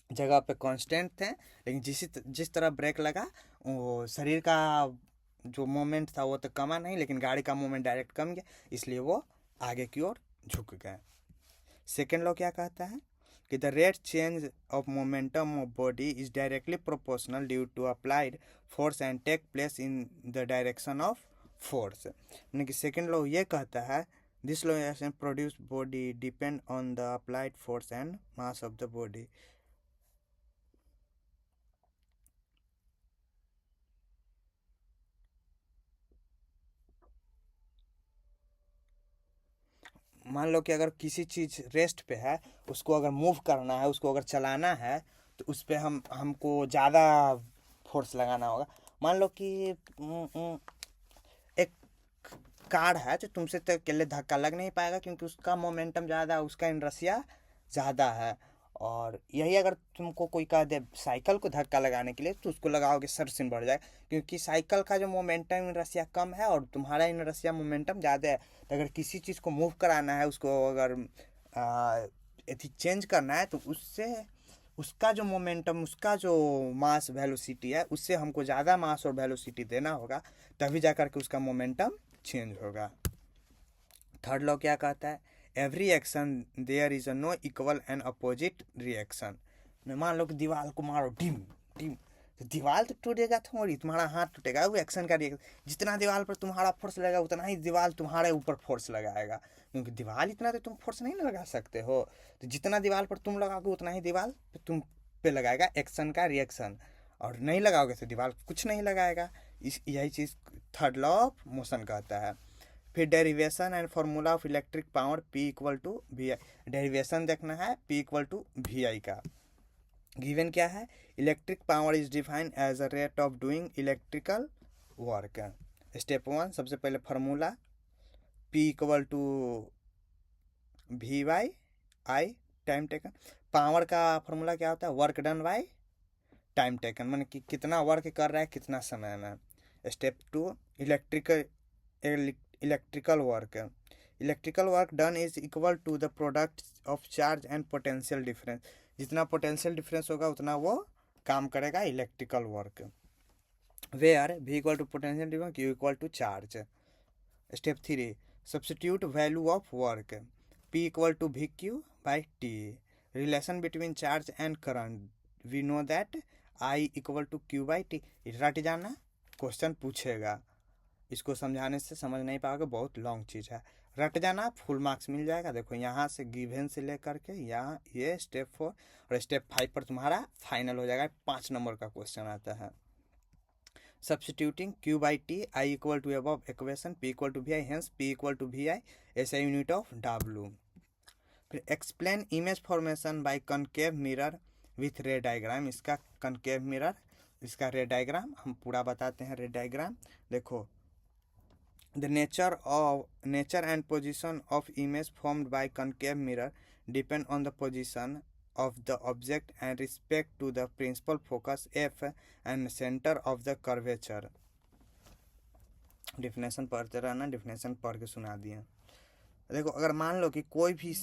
Speaker 1: जगह पे कांस्टेंट थे। लेकिन जिस तरह ब्रेक लगा वो शरीर का जो मोमेंट था वो तो कमा नहीं, लेकिन गाड़ी का मोमेंट डायरेक्ट कम गया, इसलिए वो आगे की ओर झुक गए। सेकेंड लॉ क्या कहता है कि the rate change of momentum of body is directly proportional due to applied force and take place in the direction of force. यानी कि सेकेंड लॉ ये कहता है this law produce body depend on the applied force and mass of the body. मान लो कि अगर किसी चीज़ रेस्ट पे है, उसको अगर मूव करना है, उसको अगर चलाना है, तो उस पर हमको ज़्यादा फोर्स लगाना होगा। मान लो कि एक कार है जो तुमसे तो अकेले धक्का लग नहीं पाएगा क्योंकि उसका मोमेंटम ज़्यादा, उसका इनर्शिया ज़्यादा है। और यही अगर तुमको कोई कह दे साइकिल को धक्का लगाने के लिए, तो उसको लगाओगे सर सिन बढ़ जाएगा क्योंकि साइकिल का जो मोमेंटम इनर्शिया कम है और तुम्हारा इनर्शिया मोमेंटम ज़्यादा है। तो अगर किसी चीज़ को मूव कराना है, उसको अगर चेंज करना है, तो उससे उसका जो मोमेंटम, उसका जो मास वेलोसिटी है, उससे हमको ज़्यादा मास और वेलोसिटी देना होगा, तभी जा कर के उसका मोमेंटम चेंज होगा। थर्ड लॉ क्या कहता है? Every action there is a no equal and opposite reaction. मान लो कि दीवार को मारो टिम टिम, तो दीवार तो टूटेगा थोड़ी, तुम्हारा हाथ टूटेगा, वो एक्शन का रिएक्शन। जितना दीवार पर तुम्हारा फोर्स लगेगा उतना ही दीवार तुम्हारे ऊपर फोर्स लगाएगा, क्योंकि दीवार इतना तो तुम फोर्स नहीं लगा सकते हो। तो जितना दीवार पर तुम लगाओगे उतना ही दीवार पे तुम पे लगाएगा एक्शन का रिएक्शन, और नहीं लगाओगे तो दीवार कुछ नहीं लगाएगा। यही चीज़ थर्ड लॉ ऑफ मोशन कहता है। फिर derivation and formula of electric power P equal to V I. Derivation देखना है P equal to V I का। गिवन क्या है? Electric power is defined as a rate of doing electrical work. Step 1 सबसे पहले formula P equal to V Y I time taken. Power का फार्मूला क्या होता है? Work done by time taken, माने कि कितना वर्क कर रहा है कितना समय में। Step 2 electrical work. Electrical work done is equal to the product of charge and potential difference. जितना पोटेंशियल डिफरेंस होगा उतना वो काम करेगा electrical work. Where V equal to potential difference, Q equal to charge. Step 3 substitute value of work. P equal to V Q by T. Relation between charge and current, we know that I equal to Q by T. रट जाना, क्वेश्चन पूछेगा, इसको समझाने से समझ नहीं पाओगे, बहुत लॉन्ग चीज़ है। रट जाना, फुल मार्क्स मिल जाएगा। देखो यहाँ से गिवन से लेकर के यहाँ ये स्टेप 4 और स्टेप 5 पर तुम्हारा फाइनल हो जाएगा। 5 नंबर का क्वेश्चन आता है। Substituting Q by T, I equal to above equation, P equal to V I, hence P equal to V I S A unit of W। फिर explain image formation by concave mirror with ray diagram. इसका कनकेव मिरर, इसका रे डायग्राम हम पूरा बताते हैं। रे डायग्राम देखो, the nature and position of image formed by concave mirror depend on the position of the object and respect to the principal focus f and center of the curvature। Definition पढ़ते रहना, डिफिनेशन पढ़ के सुना दिए। देखो अगर मान लो कि कोई भी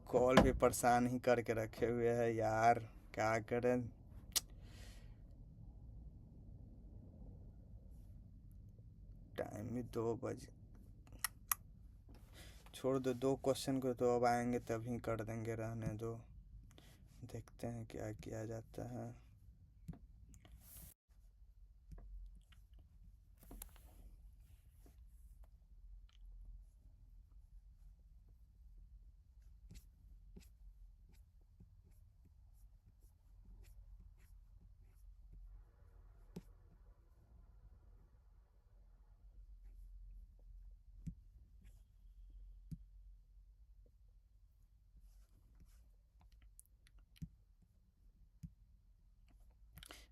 Speaker 1: कॉल भी परेशान ही करके रखे हुए है यार, क्या करें। टाइम भी 2 बजे, छोड़ दो 2 क्वेश्चन को, तो अब आएंगे तभी कर देंगे, रहने दो। देखते हैं क्या किया जाता है।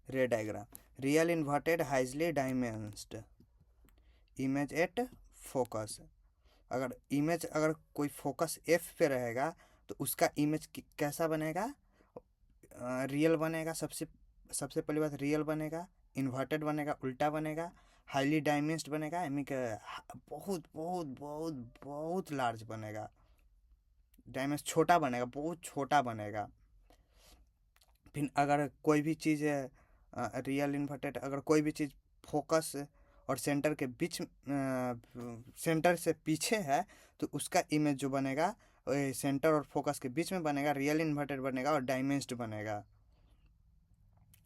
Speaker 1: Ray diagram, real inverted highly diminished image at focus. अगर कोई फोकस एफ पे रहेगा तो उसका इमेज कैसा बनेगा? रियल बनेगा। सबसे सबसे पहली बात, रियल बनेगा, इन्वर्टेड बनेगा, उल्टा बनेगा, हाईली डायमेंस्ड बनेगा, यानी कि बहुत बहुत बहुत बहुत लार्ज बनेगा। डायमेंस छोटा बनेगा, बहुत छोटा बनेगा। फिर अगर कोई भी चीज़ रियल इन्वर्टेड, अगर कोई भी चीज़ फोकस और सेंटर के बीच, सेंटर से पीछे है, तो उसका इमेज जो बनेगा सेंटर और फोकस के बीच में बनेगा, रियल इन्वर्टेड बनेगा और डायमेंस्ड बनेगा।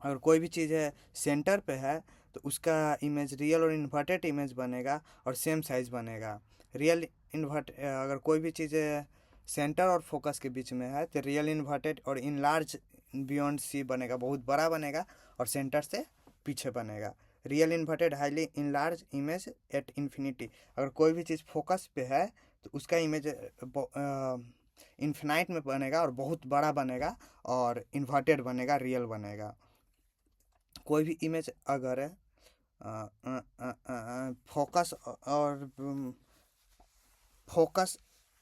Speaker 1: अगर कोई भी चीज़ है सेंटर पे है तो उसका इमेज रियल और इन्वर्टेड इमेज बनेगा और सेम साइज बनेगा। रियल इन्वर्ट अगर कोई भी चीज़ सेंटर और फोकस के बीच में है तो रियल इन्वर्टेड और इन लार्ज बियॉन्ड सी बनेगा, बहुत बड़ा बनेगा और सेंटर से पीछे बनेगा। Real inverted highly in large image at infinity, अगर कोई भी चीज़ फोकस पे है तो उसका इमेज इन्फिनाइट में बनेगा और बहुत बड़ा बनेगा और इन्वर्टेड बनेगा, रियल बनेगा। कोई भी इमेज अगर फोकस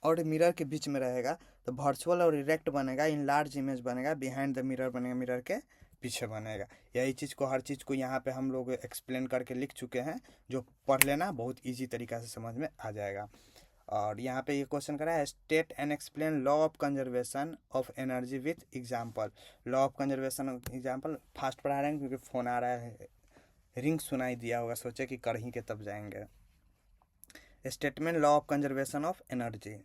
Speaker 1: और मिरर के बीच में रहेगा तो वर्चुअल और इरेक्ट बनेगा, इन लार्ज इमेज बनेगा, बिहाइंड द मिरर बनेगा, मिरर के पीछे बनेगा। यही चीज़ को, हर चीज़ को यहाँ पे हम लोग एक्सप्लेन करके लिख चुके हैं, जो पढ़ लेना बहुत इजी तरीका से समझ में आ जाएगा। और यहाँ पे ये क्वेश्चन करा है, state and explain law of conservation of energy with example. Law of conservation of example fast पढ़ा रहे हैं क्योंकि फ़ोन आ रहा है, रिंग सुनाई दिया होगा, सोचे कि कर ही के तब जाएंगे। Statement law of conservation of energy,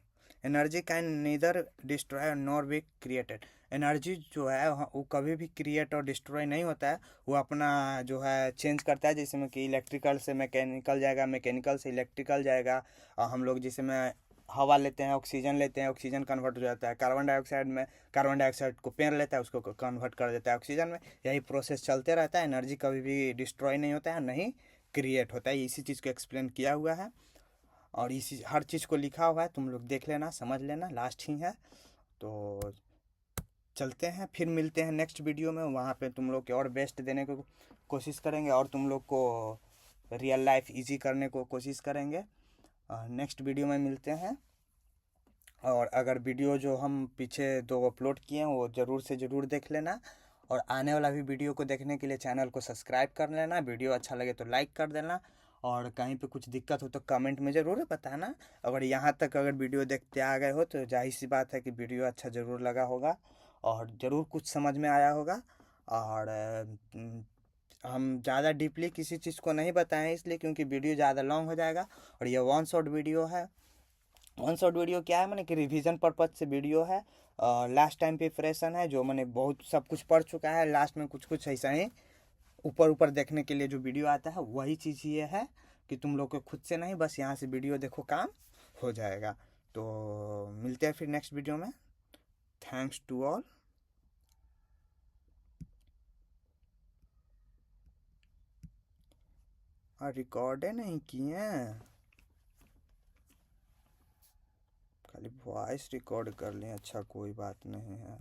Speaker 1: energy can neither destroy nor be created. Energy जो है वो कभी भी क्रिएट और डिस्ट्रॉय नहीं होता है, वो अपना जो है चेंज करता है। जैसे में कि इलेक्ट्रिकल से मैकेनिकल जाएगा, मैकेनिकल से इलेक्ट्रिकल जाएगा, और हम लोग जैसे में हवा लेते हैं, ऑक्सीजन लेते हैं, ऑक्सीजन कन्वर्ट हो जाता है कार्बन डाइऑक्साइड में, कार्बन डाइऑक्साइड को पेड़ लेता है, उसको कन्वर्ट कर देता है ऑक्सीजन में। यही प्रोसेस चलते रहता है। एनर्जी कभी भी डिस्ट्रॉय नहीं होता है, नहीं क्रिएट होता है। इसी चीज़ को एक्सप्लेन किया हुआ है और इसी हर चीज़ को लिखा हुआ है, तुम लोग देख लेना, समझ लेना, लास्ट ही है। तो चलते हैं, फिर मिलते हैं नेक्स्ट वीडियो में। वहाँ पे तुम लोग के और बेस्ट देने को कोशिश करेंगे और तुम लोग को रियल लाइफ इजी करने को कोशिश करेंगे। नेक्स्ट वीडियो में मिलते हैं। और अगर वीडियो जो हम पीछे 2 अपलोड किए हैं वो ज़रूर से ज़रूर देख लेना, और आने वाला भी वीडियो को देखने के लिए चैनल को सब्सक्राइब कर लेना। वीडियो अच्छा लगे तो लाइक कर देना, और कहीं पे कुछ दिक्कत हो तो कमेंट में ज़रूर बताना। अगर यहाँ तक अगर वीडियो देखते आ गए हो तो जाहिर सी बात है कि वीडियो अच्छा ज़रूर लगा होगा और ज़रूर कुछ समझ में आया होगा। और हम ज़्यादा डीपली किसी चीज़ को नहीं बताएं इसलिए क्योंकि वीडियो ज़्यादा लॉन्ग हो जाएगा, और ये वन शॉट वीडियो है। वन शॉट वीडियो क्या है, मैंने कि रिवीजन पर्पज से वीडियो है, लास्ट टाइम प्रिपरेशन है, जो मैंने बहुत सब कुछ पढ़ चुका है, लास्ट में कुछ कुछ ऐसा ही ऊपर ऊपर देखने के लिए जो वीडियो आता है वही चीज़ ये है कि तुम लोग को खुद से नहीं, बस यहाँ से वीडियो देखो, काम हो जाएगा। तो मिलते हैं फिर नेक्स्ट वीडियो में। Thanks to all. रिकॉर्ड नहीं किए, खाली वॉइस रिकॉर्ड कर लें, अच्छा कोई बात नहीं है।